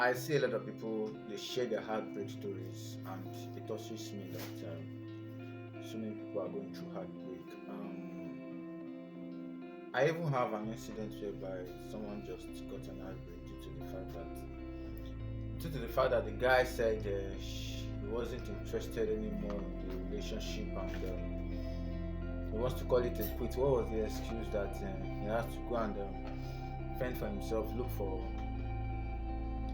I see a lot of people they share their heartbreak stories, and it touches me that so many people are going through heartbreak. I even have an incident whereby someone just got an heartbreak due to the fact that the guy said he wasn't interested anymore in the relationship, and he wants to call it a quit. What was the excuse that he has to go and fend for himself, look for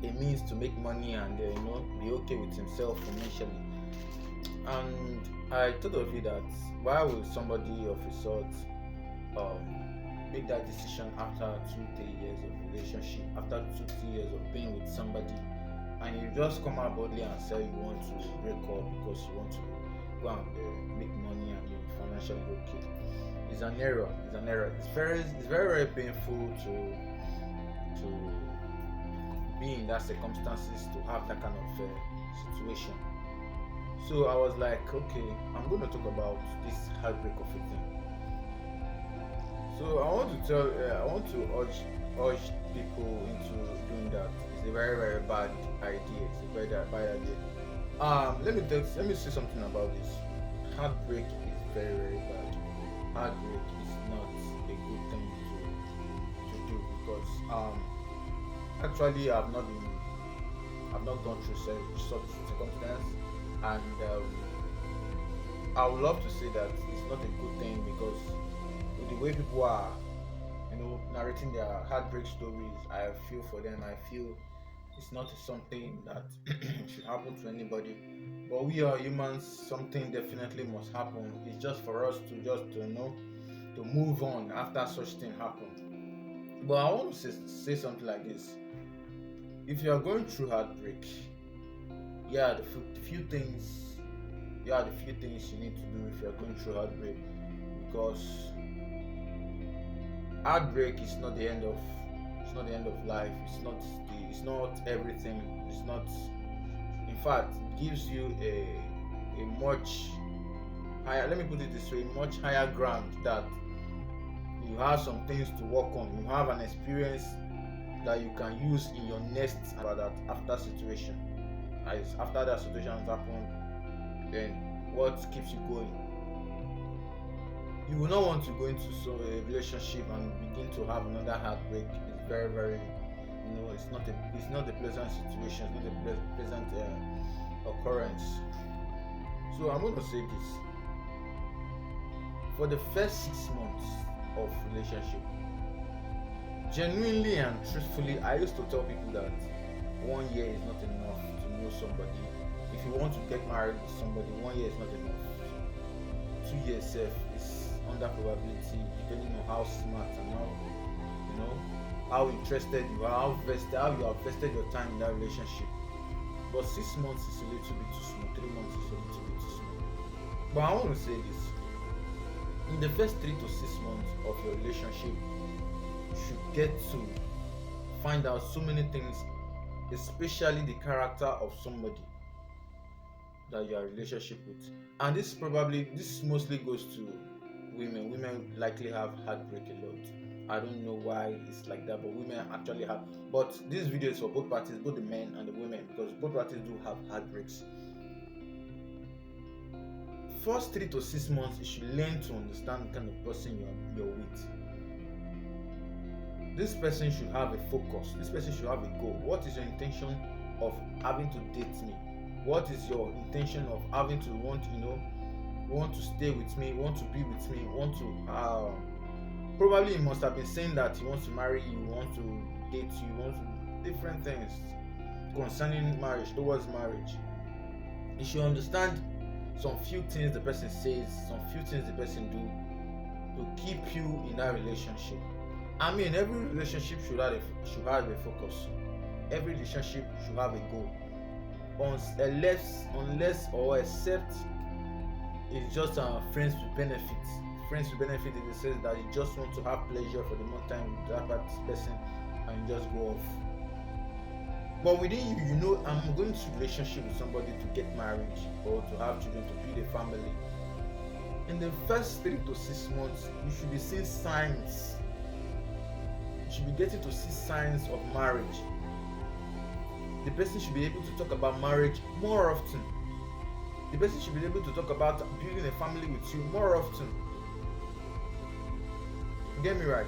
a means to make money, and be okay with himself financially. And I thought of it that why would somebody of his sort make that decision after 2 3 years of relationship, after 2 3 years of being with somebody, and you just come out boldly and say you want to break up because you want to go and make money and be financially okay. It's an error. It's very painful to be in that circumstances, to have that kind of situation. So I was like, okay, I'm going to talk about this heartbreak of a thing. So I want to urge people into doing that. It's a very very bad idea. It's a very bad idea. Let me say something about this. Heartbreak is very very bad. Heartbreak is not a good thing to do, because actually I've not gone through such circumstance, and I would love to say that it's not a good thing, because with the way people are, narrating their heartbreak stories, I feel for them. I feel it's not something that should happen to anybody. But we are humans. Something definitely must happen. It's just for us to just to move on after such thing happen. But I want to say something like this. If you are going through heartbreak, yeah, the few things, the few things you need to do if you are going through heartbreak, because heartbreak is not the end of life. It's not everything. It's not, in fact, it gives you a much higher, let me put it this way, much higher ground, that you have some things to work on. You have an experience that you can use in your next about that after situation. As after that situation has happened, then what keeps you going? You will not want to go into a relationship and begin to have another heartbreak. It's very very, it's not a pleasant situation. It's not a pleasant occurrence. So I'm going to say this: for the first 6 months of relationship, genuinely and truthfully, I used to tell people that 1 year is not enough to know somebody. If you want to get married with somebody, 1 year is not enough. 2 years safe is under probability, depending on how smart and how interested you are, how you have vested your time in that relationship. But 6 months is a little bit too small. 3 months is a little bit too small. But I want to say this: in the first 3 to 6 months of your relationship, you should get to find out so many things, especially the character of somebody that you are in a relationship with. And this mostly goes to women. Women likely have heartbreak a lot. I don't know why it's like that, but women actually have. But this video is for both parties, both the men and the women, because both parties do have heartbreaks. First 3 to 6 months, you should learn to understand the kind of person you're with. This person should have a focus. This person should have a goal. What is your intention of having to date me? What is your intention of having to want to stay with me, want to be with me, want to probably he must have been saying that he wants to marry you, want to date you, want to different things concerning marriage, towards marriage. You should understand some few things the person says, some few things the person do to keep you in that relationship. I mean, every relationship should have a focus. Every relationship should have a goal. Unless or except it's just friends with benefits. Friends with benefit in the sense that you just want to have pleasure for the more time with that person and you just go off. But within you, I'm going to relationship with somebody to get married or to have children, to build a family. In the first 3 to 6 months, you should be seeing signs. You should be getting to see signs of marriage. the person should be able to talk about marriage more often. The person should be able to talk about building a family with you more often. Get me right?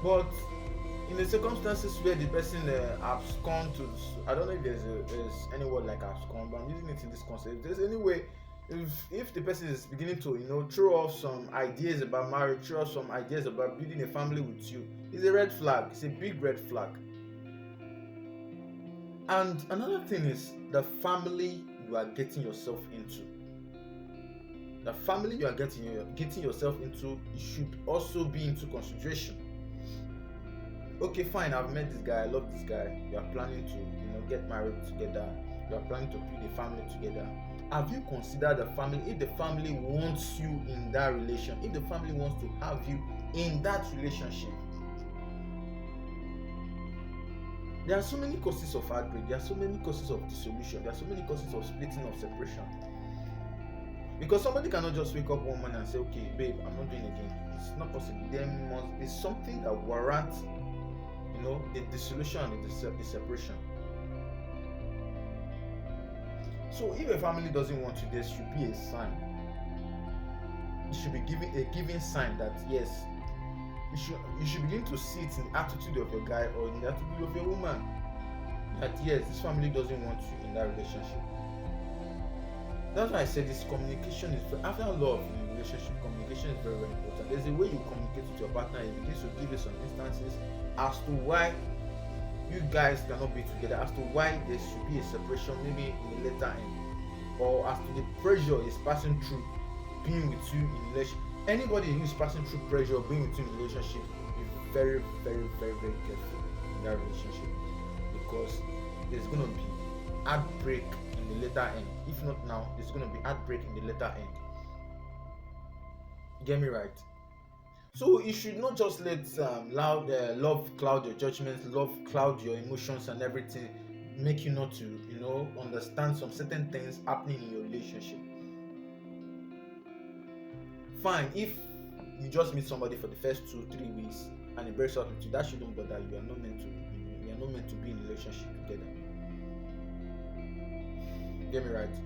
But in the circumstances where the person abscond to, I don't know if there's any word like abscond, but I'm using it in this concept. If there's any way, if the person is beginning to throw off some ideas about marriage, throw off some ideas about building a family with you, it's a red flag. It's a big red flag. And another thing is the family you are getting yourself into. The family you are getting yourself into, you should also be into consideration. Okay, fine, I've met this guy, I love this guy. You are planning to, get married together. You are planning to build a family together. Have you considered the family? If the family wants you in that relation, if the family wants to have you in that relationship, there are so many causes of heartbreak. There are so many causes of dissolution. There are so many causes of splitting, of separation. Because somebody cannot just wake up one morning and say, okay, babe, I'm not doing it again. It's not possible. There must be something that warrants, the dissolution and the separation. So if a family doesn't want you, there should be a sign. It should be a given sign that yes, you should begin to see it in the attitude of your guy or in the attitude of your woman that yes, this family doesn't want you in that relationship. That's why I said this communication is after love in a relationship, communication is very, very important. There's a way you communicate with your partner. It begins to give you some instances as to why you guys cannot be together, as to why there should be a separation, maybe in the later end, or as to the pressure is passing through being with you in a relationship. Anybody who is passing through pressure being with you in a relationship, be very, very, very, very careful in that relationship, because there's going to be heartbreak in the later end. If not now, there's going to be heartbreak in the later end. Get me right? So you should not just let love cloud your judgments, love cloud your emotions and everything, make you not to understand some certain things happening in your relationship. Fine, if you just meet somebody for the first 2-3 weeks and it breaks up with you, that shouldn't bother you. You are not meant to be in a relationship together. Get me right?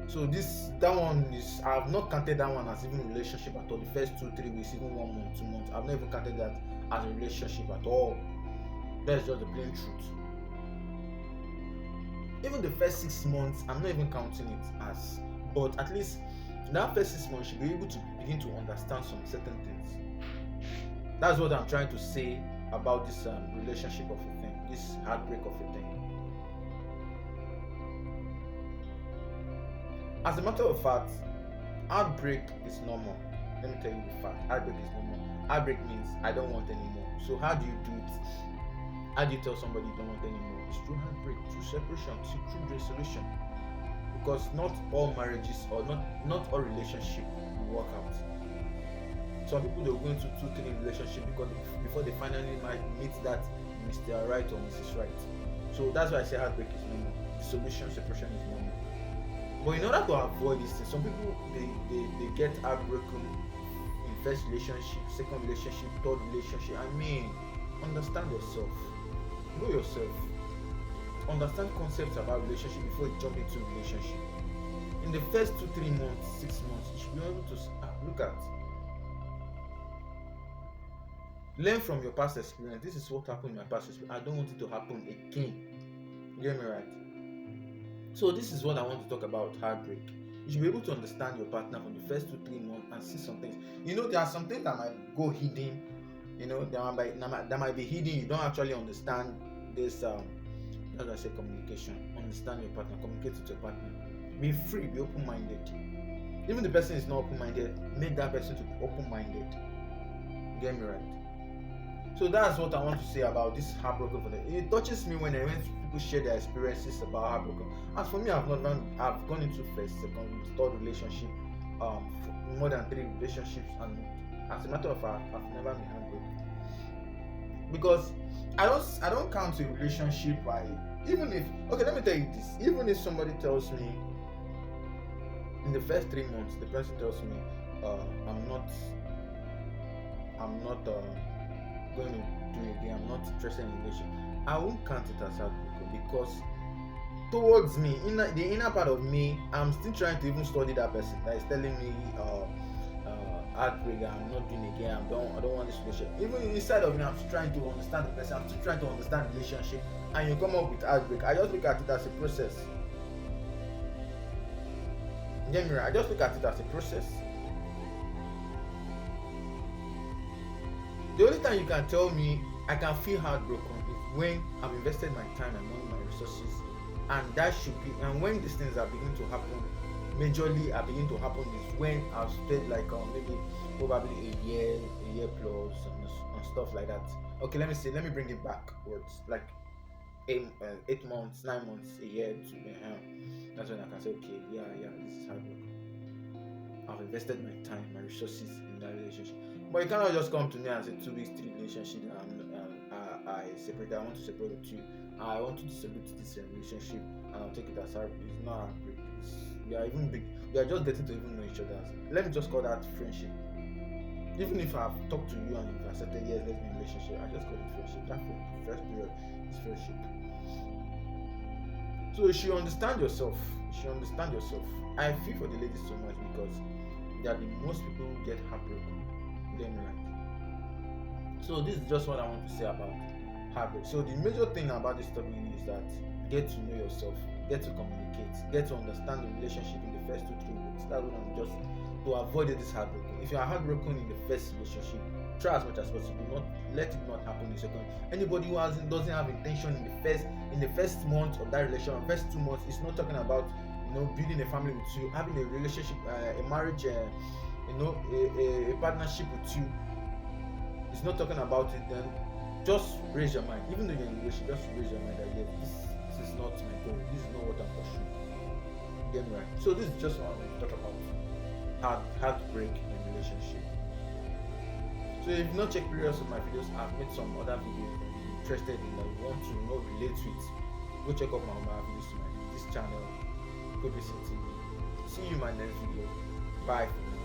So that one is, I have not counted that one as even a relationship at all. The first 2-3 weeks, even 1 month, 2 months, I've never counted that as a relationship at all. That's just the plain truth. Even the first 6 months, I'm not even counting it as, but at least in that first 6 months, you should be able to begin to understand some certain things. That's what I'm trying to say about this relationship of a thing, this heartbreak of a thing. As a matter of fact, heartbreak is normal. Let me tell you the fact. Heartbreak is normal. Heartbreak means I don't want anymore. So how do you do it? How do you tell somebody you don't want anymore? It's through heartbreak, through separation, through resolution. Because not all marriages or not all relationships will work out. Some people they'll go into 2-3 relationships because before they finally might meet that Mr. Right or Mrs. Right. So that's why I say heartbreak is normal. Dissolution, separation is normal. But in order to avoid this thing, some people they get heartbroken in first relationship, second relationship, third relationship. I mean, understand yourself, know yourself, understand concepts about relationship before you jump into a relationship. In the first 2-3 months, 6 months, you should be able to look at, learn from your past experience. This is what happened in my past experience. I don't want it to happen again. You get me right? So this is what I want to talk about heartbreak. You should be able to understand your partner from the first 2-3 months and see some things. There are some things that might go hidden. That might be hidden. You don't actually understand this. As I say, communication. Understand your partner. Communicate with your partner. Be free. Be open-minded. Even the person is not open-minded, make that person to be open-minded. Get me right? So that's what I want to say about this heartbroken for them. It touches me when people share their experiences about heartbroken. As for me, I've gone into first, second, third relationship, more than 3 relationships, and as a matter of fact, I've never been heartbroken. Because I don't count a relationship by, even if, okay, let me tell you this, even if somebody tells me in the first 3 months, the person tells me I'm not going to do again, I'm not interested in relation, I won't count it as heartbroken because towards me, the inner part of me, I'm still trying to even study that person that is telling me heartbreak, I'm not doing again, I don't want this relationship. Even inside of me, I'm still trying to understand the person, I'm still trying to understand the relationship, and you come up with heartbreak. I just look at it as a process. Get me right, I just look at it as a process. The only time you can tell me I can feel heartbroken is when I've invested my time and money, my resources, and that should be. And when these things are beginning to happen, majorly are beginning to happen is when I've spent like maybe probably a year plus, and stuff like that. Okay, let me bring it backwards, like 8 months, 9 months, a year to that's when I can say, okay, yeah, this is heartbroken. I've invested my time, my resources in that relationship. But you cannot just come to me and say 2 weeks, 3 relationship, and I separate. I want to separate with you. I want to distribute this relationship, and I'll take it as heartbreak. It's not heartbreak. We are even big. We are just getting to even know each other. Let me just call that friendship. Even if I've talked to you and you've accepted, yes, let's be in a relationship, I just call it friendship. That first period is friendship. So you should understand yourself. I feel for the ladies so much because they are the most people who get heartbroken. Them right. So this is just what I want to say about heartbreak. So the major thing about this topic is that get to know yourself, get to communicate, get to understand the relationship in the first 2-3 weeks. That's what I'm just to avoid this heartbroken. If you are heartbroken in the first relationship, try as much as possible. Not let it not happen in the second. Anybody who doesn't have intention in the first month of that relation, first 2 months, it's not talking about building a family with you, having a relationship, a marriage, a partnership with you. It's not talking about it. Then just raise your mind. Even though you're in a relationship, just raise your mind that yes, this is not my goal. This is not what I'm pursuing. Get me right. So this is just what I want to talk about heartbreak in relationship. So if you've not checked previous of my videos, I've made some other videos that you're interested in, that you want to relate with. Go check out my videos to this channel, Qeepisim TV. See you in my next video. Bye for now.